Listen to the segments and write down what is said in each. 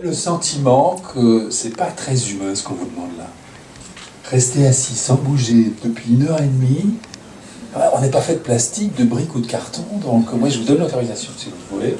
le sentiment que c'est pas très humain ce qu'on vous demande là. Rester assis sans bouger depuis 1h30, on n'est pas fait de plastique, de briques ou de carton, donc moi je vous donne l'autorisation si vous voulez.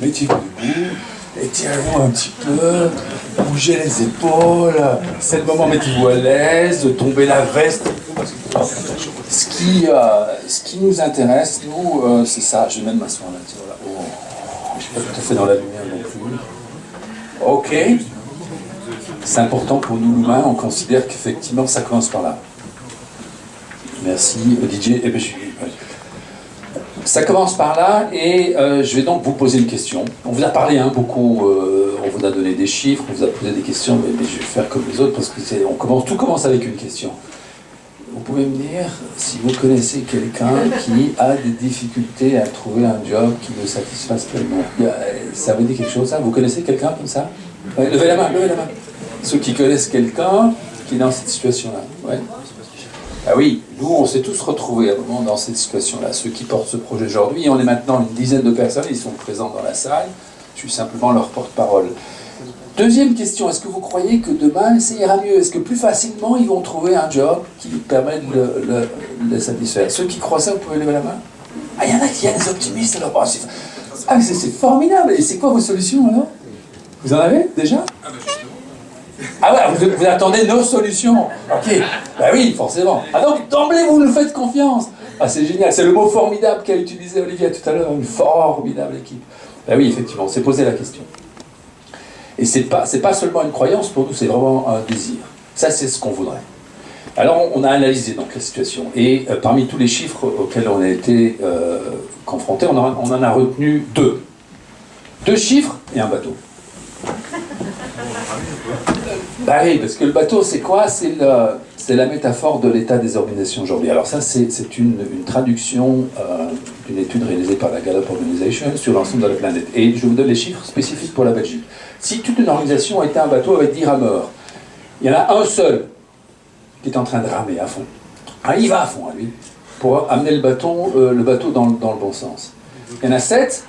Mettez-vous debout, étirez-vous un petit peu, bougez les épaules, c'est le moment, mettez-vous à l'aise, tombez la veste. Ce qui nous intéresse, nous, c'est ça. Je vais même m'asseoir là. Voilà. Oh, je ne suis pas tout à fait dans la lumière non plus. Ok. C'est important pour nous, l'humain. On considère qu'effectivement, ça commence par là. Merci, DJ. Eh bien, ça commence par là et je vais donc vous poser une question. On vous a parlé beaucoup, on vous a donné des chiffres, on vous a posé des questions, mais je vais faire comme les autres parce que tout commence avec une question. Vous pouvez me dire si vous connaissez quelqu'un qui a des difficultés à trouver un job qui le satisfasse pleinement. Ça vous dit quelque chose, ça? Vous connaissez quelqu'un comme ça? Ouais, levez la main, levez la main. Ceux qui connaissent quelqu'un qui est dans cette situation-là. Ouais. Ah oui, nous, on s'est tous retrouvés à un moment dans cette situation-là. Ceux qui portent ce projet aujourd'hui, on est maintenant une dizaine de personnes, ils sont présents dans la salle. Je suis simplement leur porte-parole. Deuxième question, est-ce que vous croyez que demain, ça ira mieux? Est-ce que plus facilement, ils vont trouver un job qui permet de les satisfaire? Ceux qui croient ça, vous pouvez lever la main? Ah, il y en a qui sont des optimistes, alors. Ah, mais c'est formidable. Et c'est quoi vos solutions, alors? Vous en avez, déjà? Ah ouais, vous attendez nos solutions. Ok, bah oui, forcément. Ah donc, d'emblée, vous nous faites confiance. Ah, c'est génial, c'est le mot formidable qu'a utilisé Olivier tout à l'heure, une formidable équipe. Bah oui, effectivement, on s'est posé la question. Et c'est pas seulement une croyance, pour nous, c'est vraiment un désir. Ça, c'est ce qu'on voudrait. Alors, on a analysé donc la situation. Et parmi tous les chiffres auxquels on a été confrontés, on en a retenu deux. Deux chiffres et un bateau. Bah oui, parce que le bateau, c'est quoi? C'est la métaphore de l'état des organisations aujourd'hui. Alors ça, c'est une traduction d'une étude réalisée par la Gallup Organization sur l'ensemble de la planète. Et je vous donne les chiffres spécifiques pour la Belgique. Si toute une organisation était un bateau avec 10 rameurs, il y en a un seul qui est en train de ramer à fond. Ah, il va à fond, lui, pour amener le bateau dans le bon sens. Il y en a 7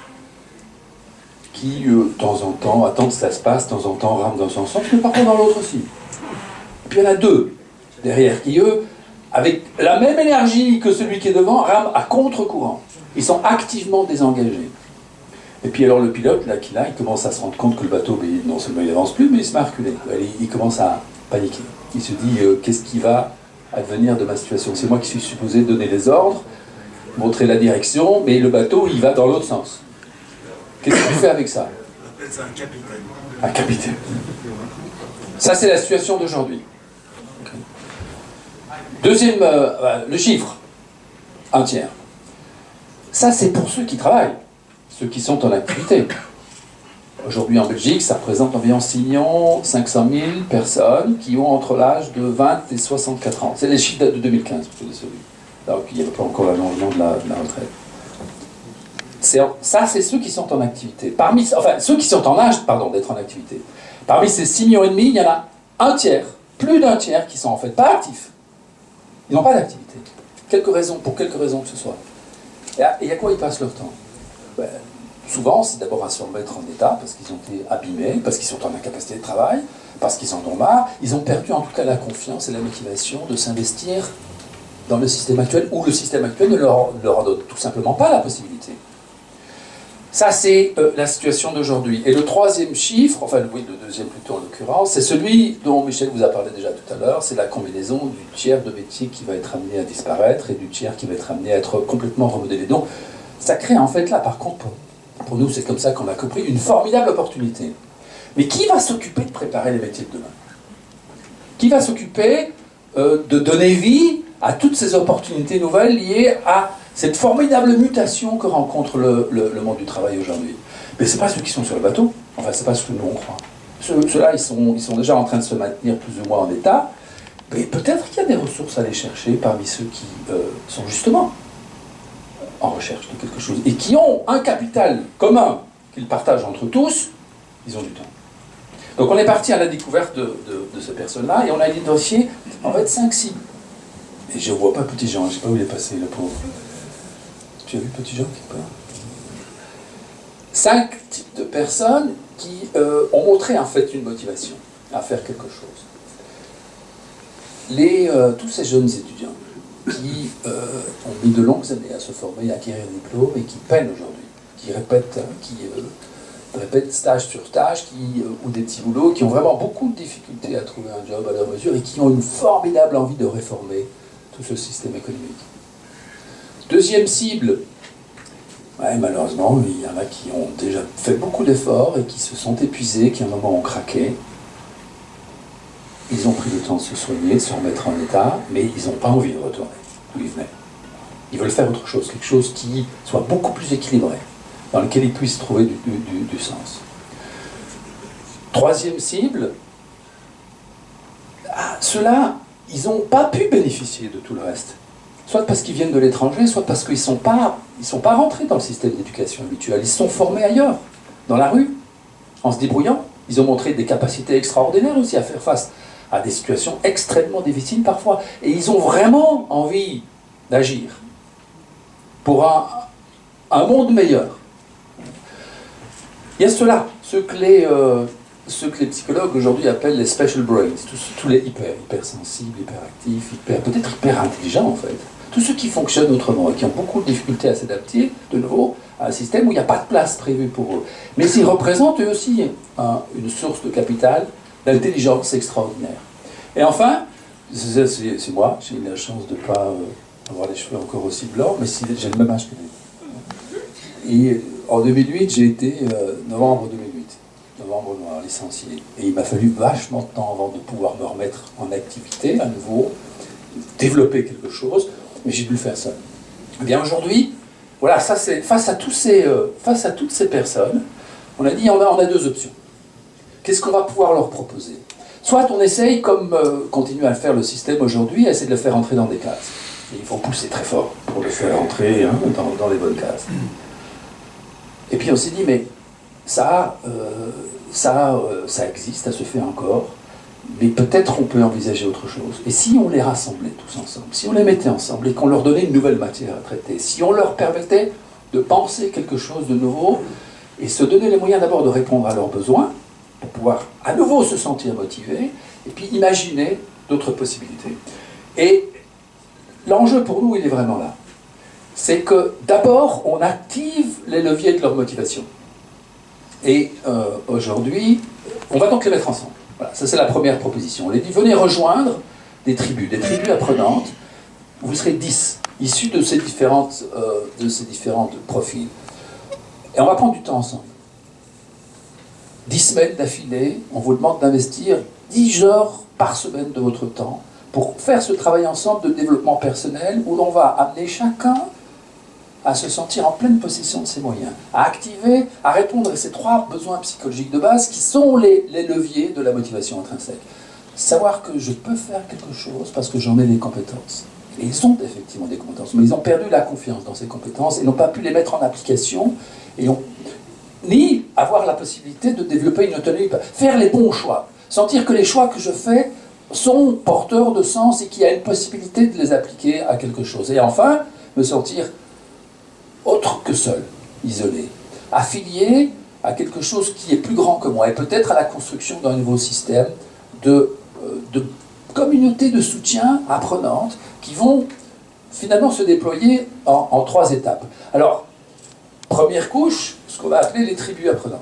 qui, de temps en temps, attendent que ça se passe, de temps en temps, rament dans son sens, mais parfois dans l'autre aussi. Et puis il y en a 2 derrière qui, eux, avec la même énergie que celui qui est devant, rament à contre-courant. Ils sont activement désengagés. Et puis alors le pilote, là, il commence à se rendre compte que le bateau, non seulement il n'avance plus, mais il se met à reculer. Il commence à paniquer. Il se dit, qu'est-ce qui va advenir de ma situation? C'est moi qui suis supposé donner les ordres, montrer la direction, mais le bateau, il va dans l'autre sens. Qu'est-ce qu'il fait avec ça? C'est un capitaine. Un capitaine. Ça, c'est la situation d'aujourd'hui. Okay. Deuxième, le chiffre. 1 tiers. Ça, c'est pour ceux qui travaillent, ceux qui sont en activité. Aujourd'hui, en Belgique, ça représente environ 6 500 000 personnes qui ont entre l'âge de 20 et 64 ans. C'est les chiffres de 2015, donc il n'y avait pas encore l'allongement de la retraite. Ça, c'est ceux qui sont en activité. Ceux qui sont en âge, d'être en activité. Parmi ces 6,5 millions, il y en a un tiers, plus d'un tiers, qui sont en fait pas actifs. Ils n'ont pas d'activité. Pour quelques raisons que ce soit. Et à quoi ils passent leur temps? Souvent, c'est d'abord à se remettre en état, parce qu'ils ont été abîmés, parce qu'ils sont en incapacité de travail, parce qu'ils en ont marre. Ils ont perdu en tout cas la confiance et la motivation de s'investir dans le système actuel, ou le système actuel ne leur donne tout simplement pas la possibilité. Ça, c'est la situation d'aujourd'hui. Et le troisième chiffre, le deuxième plutôt en l'occurrence, c'est celui dont Michel vous a parlé déjà tout à l'heure, c'est la combinaison du tiers de métier qui va être amené à disparaître et du tiers qui va être amené à être complètement remodélé. Donc, ça crée en fait là, par contre, pour nous, c'est comme ça qu'on a compris, une formidable opportunité. Mais qui va s'occuper de préparer les métiers de demain? Qui va s'occuper de donner vie à toutes ces opportunités nouvelles liées à cette formidable mutation que rencontre le monde du travail aujourd'hui? Mais ce n'est pas ceux qui sont sur le bateau, ce n'est pas ce que nous on croit. Ceux-là, ils sont déjà en train de se maintenir plus ou moins en état, mais peut-être qu'il y a des ressources à aller chercher parmi ceux qui sont justement en recherche de quelque chose, et qui ont un capital commun qu'ils partagent entre tous, ils ont du temps. Donc on est parti à la découverte de ces personnes-là, et on a identifié en fait 5 cibles. Et je ne vois pas Petit Jean, je ne sais pas où il est passé, le pauvre. Tu as vu Petit Jean quelque part? 5 types de personnes qui ont montré en fait une motivation à faire quelque chose. Tous ces jeunes étudiants qui ont mis de longues années à se former, à acquérir un diplôme et qui peinent aujourd'hui, qui répètent stage sur stage, ou des petits boulots, qui ont vraiment beaucoup de difficultés à trouver un job à leur mesure et qui ont une formidable envie de réformer tout ce système économique. Deuxième cible, malheureusement, il y en a qui ont déjà fait beaucoup d'efforts et qui se sont épuisés, qui à un moment ont craqué. Ils ont pris le temps de se soigner, de se remettre en état, mais ils n'ont pas envie de retourner d'où ils venaient. Ils veulent faire autre chose, quelque chose qui soit beaucoup plus équilibré, dans lequel ils puissent trouver du sens. Troisième cible, ceux-là, ils n'ont pas pu bénéficier de tout le reste. Soit parce qu'ils viennent de l'étranger, soit parce qu'ils ne sont pas rentrés dans le système d'éducation habituel. Ils se sont formés ailleurs, dans la rue, en se débrouillant. Ils ont montré des capacités extraordinaires aussi à faire face à des situations extrêmement difficiles parfois. Et ils ont vraiment envie d'agir pour un monde meilleur. Il y a ceux-là, ceux que les psychologues aujourd'hui appellent les special brains, tous les hypersensibles, hyperactifs, peut-être hyper intelligents en fait. Tous ceux qui fonctionnent autrement et qui ont beaucoup de difficultés à s'adapter, de nouveau, à un système où il n'y a pas de place prévue pour eux. Mais ils représentent eux aussi une source de capital, d'intelligence extraordinaire. Et enfin, c'est moi, j'ai eu la chance de ne pas avoir les cheveux encore aussi blancs, mais j'ai le même âge que lui. Et en 2008, j'ai été, novembre noir, licencié. Et il m'a fallu vachement de temps avant de pouvoir me remettre en activité, à nouveau, développer quelque chose, mais j'ai dû le faire seul. Eh bien aujourd'hui, voilà, ça c'est face à toutes ces personnes, on a dit on a deux options. Qu'est-ce qu'on va pouvoir leur proposer? Soit on essaye, comme continue à le faire le système aujourd'hui, à essayer de le faire entrer dans des cases. Et il faut pousser très fort pour le faire entrer dans les bonnes cases. Et puis on s'est dit, mais ça existe, ça se fait encore, mais peut-être on peut envisager autre chose. Et si on les rassemblait tous ensemble, si on les mettait ensemble et qu'on leur donnait une nouvelle matière à traiter, si on leur permettait de penser quelque chose de nouveau et se donner les moyens d'abord de répondre à leurs besoins, pour pouvoir à nouveau se sentir motivés, et puis imaginer d'autres possibilités. Et l'enjeu pour nous, il est vraiment là. C'est que d'abord, on active les leviers de leur motivation. Et aujourd'hui, on va donc les mettre ensemble. Voilà, ça c'est la première proposition. On les dit, venez rejoindre des tribus apprenantes. Vous serez 10, issus de ces différentes profils. Et on va prendre du temps ensemble. 10 semaines d'affilée, on vous demande d'investir 10 heures par semaine de votre temps pour faire ce travail ensemble de développement personnel où l'on va amener chacun à se sentir en pleine possession de ses moyens, à activer, à répondre à ces 3 besoins psychologiques de base qui sont les leviers de la motivation intrinsèque. Savoir que je peux faire quelque chose parce que j'en ai les compétences. Et ils ont effectivement des compétences, mais ils ont perdu la confiance dans ces compétences et n'ont pas pu les mettre en application ni avoir la possibilité de développer une autonomie, faire les bons choix, sentir que les choix que je fais sont porteurs de sens et qu'il y a une possibilité de les appliquer à quelque chose. Et enfin, me sentir autre que seul, isolé, affilié à quelque chose qui est plus grand que moi et peut-être à la construction d'un nouveau système de communautés de soutien apprenantes qui vont finalement se déployer en 3 étapes. Alors, première couche, ce qu'on va appeler les tribus apprenantes.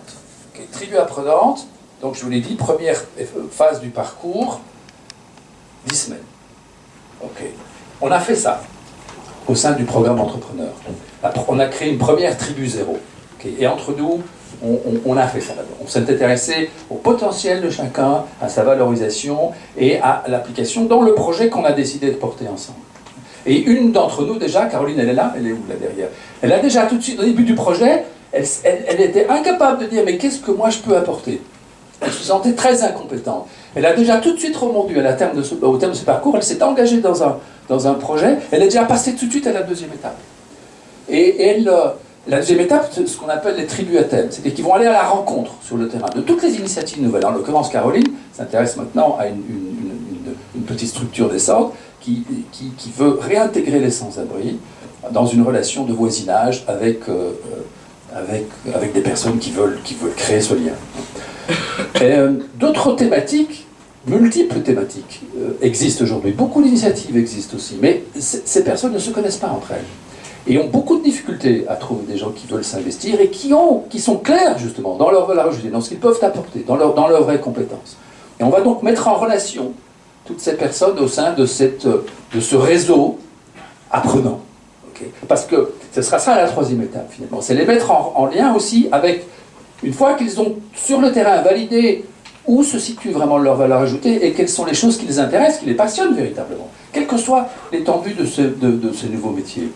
Okay, tribus apprenantes, donc je vous l'ai dit, première phase du parcours, 10 semaines. Okay. On a fait ça au sein du programme Entrepreneur. On a créé une première tribu zéro. Okay. Et entre nous, on a fait ça d'abord. On s'est intéressé au potentiel de chacun, à sa valorisation et à l'application dans le projet qu'on a décidé de porter ensemble. Et une d'entre nous déjà, Caroline, elle est là, elle est où là derrière? Elle a déjà tout de suite, au début du projet, elle était incapable de dire mais qu'est-ce que moi je peux apporter? Elle se sentait très incompétente. Elle a déjà tout de suite remonté au terme de ce parcours, elle s'est engagée dans un projet, elle est déjà passée tout de suite à la deuxième étape. Et la deuxième étape, c'est ce qu'on appelle les tribus à thème, c'est-à-dire qu'ils vont aller à la rencontre sur le terrain de toutes les initiatives nouvelles. En l'occurrence, Caroline s'intéresse maintenant à une petite structure naissante qui veut réintégrer les sans-abri dans une relation de voisinage avec avec des personnes qui veulent créer ce lien. D'autres thématiques, multiples thématiques, existent aujourd'hui. Beaucoup d'initiatives existent aussi, mais ces personnes ne se connaissent pas entre elles. Et ont beaucoup de difficultés à trouver des gens qui veulent s'investir et qui sont clairs justement dans leur valeur ajoutée, dans ce qu'ils peuvent apporter, dans leurs vraies compétences. Et on va donc mettre en relation toutes ces personnes au sein de ce réseau apprenant. Okay. Parce que ce sera ça la troisième étape finalement, c'est les mettre en lien aussi avec, une fois qu'ils ont sur le terrain validé où se situe vraiment leur valeur ajoutée et quelles sont les choses qui les intéressent, qui les passionnent véritablement, quelle que soit l'étendue de ces nouveaux métiers.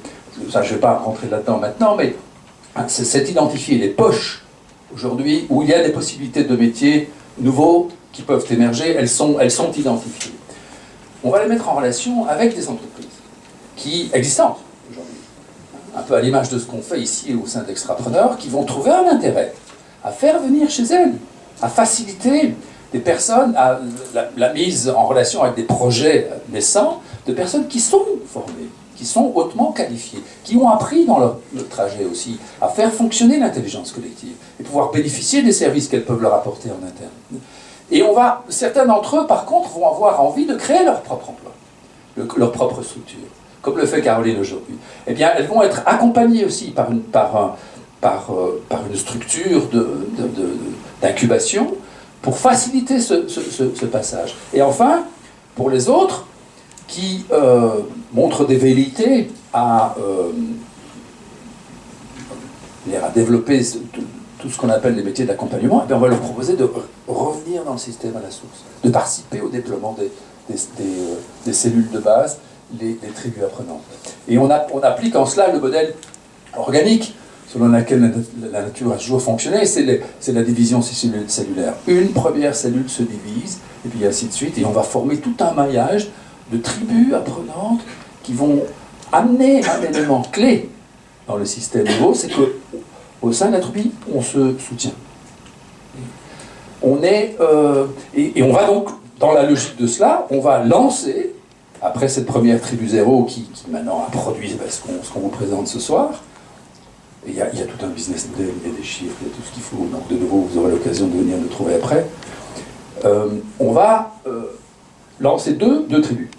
Ça, je ne vais pas rentrer là-dedans maintenant, mais c'est identifier les poches aujourd'hui où il y a des possibilités de métiers nouveaux qui peuvent émerger, elles sont identifiées. On va les mettre en relation avec des entreprises qui existantes aujourd'hui, un peu à l'image de ce qu'on fait ici au sein d'Extrapreneurs, qui vont trouver un intérêt à faire venir chez elles, à faciliter des personnes, à la mise en relation avec des projets naissants, de personnes qui sont formées, qui sont hautement qualifiés, qui ont appris dans leur trajet aussi à faire fonctionner l'intelligence collective et pouvoir bénéficier des services qu'elles peuvent leur apporter en interne. Et certains d'entre eux, par contre, vont avoir envie de créer leur propre emploi, leur propre structure, comme le fait Caroline aujourd'hui. Eh bien, elles vont être accompagnées aussi par une structure d'incubation pour faciliter ce passage. Et enfin, pour les autres, qui montrent des velléités à développer tout ce qu'on appelle les métiers d'accompagnement, on va leur proposer de revenir dans le système à la source, de participer au déploiement des cellules de base, les tribus apprenantes. Et on applique en cela le modèle organique selon lequel la nature a toujours fonctionné, c'est la division cellulaire. Une première cellule se divise, et puis ainsi de suite, et on va former tout un maillage de tribus apprenantes qui vont amener un élément clé dans le système nouveau, c'est qu'au sein de la tribu, on se soutient. Et on va donc, dans la logique de cela, on va lancer, après cette première tribu zéro qui maintenant a produit ce qu'on vous présente ce soir, et il y a tout un business model, il y a des chiffres, il y a tout ce qu'il faut, donc de nouveau vous aurez l'occasion de venir le trouver après, on va lancer deux tribus.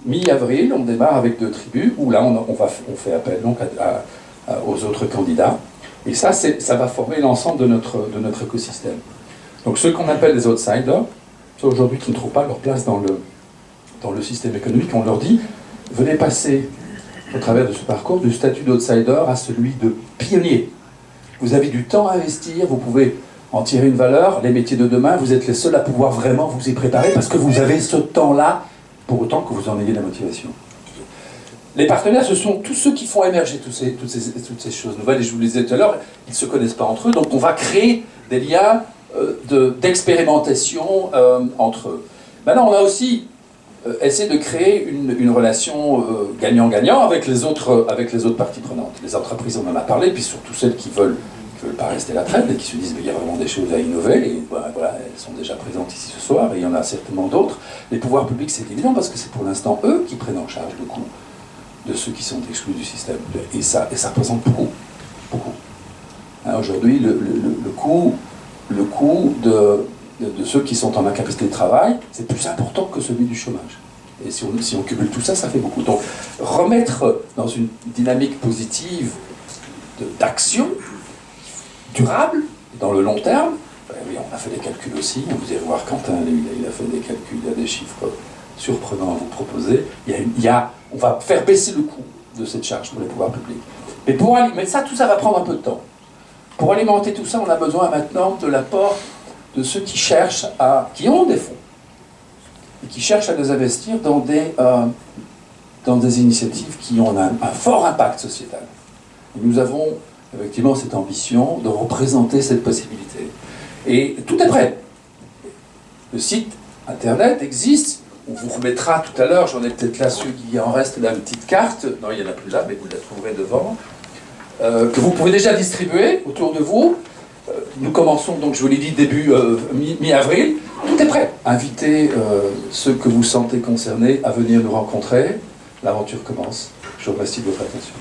Mi-avril, on démarre avec 2 tribus, où là on fait appel donc aux autres candidats, et ça va former l'ensemble de notre écosystème. Donc ceux qu'on appelle les outsiders, ceux aujourd'hui qui ne trouvent pas leur place dans le système économique, on leur dit, venez passer au travers de ce parcours du statut d'outsider à celui de pionnier. Vous avez du temps à investir, vous pouvez en tirer une valeur, les métiers de demain, vous êtes les seuls à pouvoir vraiment vous y préparer parce que vous avez ce temps-là, pour autant que vous en ayez la motivation. Les partenaires, ce sont tous ceux qui font émerger toutes ces choses nouvelles, et je vous le disais tout à l'heure, ils ne se connaissent pas entre eux, donc on va créer des liens d'expérimentation entre eux. Maintenant, on a aussi essayé de créer une relation gagnant-gagnant avec les autres parties prenantes. Les entreprises, on en a parlé, puis surtout celles qui veulent pas rester la traîne et qui se disent mais il y a vraiment des choses à innover, et voilà, elles sont déjà présentes ici ce soir, et il y en a certainement d'autres. Les pouvoirs publics, c'est évident, parce que c'est pour l'instant eux qui prennent en charge le coût de ceux qui sont exclus du système. Et ça représente beaucoup. Hein, aujourd'hui, le coût de ceux qui sont en incapacité de travail, c'est plus important que celui du chômage. Et si on cumule tout ça, ça fait beaucoup. Donc, remettre dans une dynamique positive d'action durable, dans le long terme, oui, on a fait des calculs aussi, vous irez voir Quentin, il a fait des calculs, il y a des chiffres surprenants à vous proposer, on va faire baisser le coût de cette charge pour les pouvoirs publics. Mais tout ça va prendre un peu de temps. Pour alimenter tout ça, on a besoin maintenant de l'apport de ceux qui ont des fonds, et qui cherchent à les investir dans des initiatives qui ont un fort impact sociétal. Et nous avons effectivement cette ambition de représenter cette possibilité. Et tout est prêt. Le site internet existe, on vous remettra tout à l'heure, j'en ai peut-être là ceux qui en restent là, une petite carte, non il n'y en a plus là, mais vous la trouverez devant, que vous pouvez déjà distribuer autour de vous. Nous commençons donc, je vous l'ai dit, début mi-avril, tout est prêt. Invitez ceux que vous sentez concernés à venir nous rencontrer, l'aventure commence. Je vous remercie de votre attention.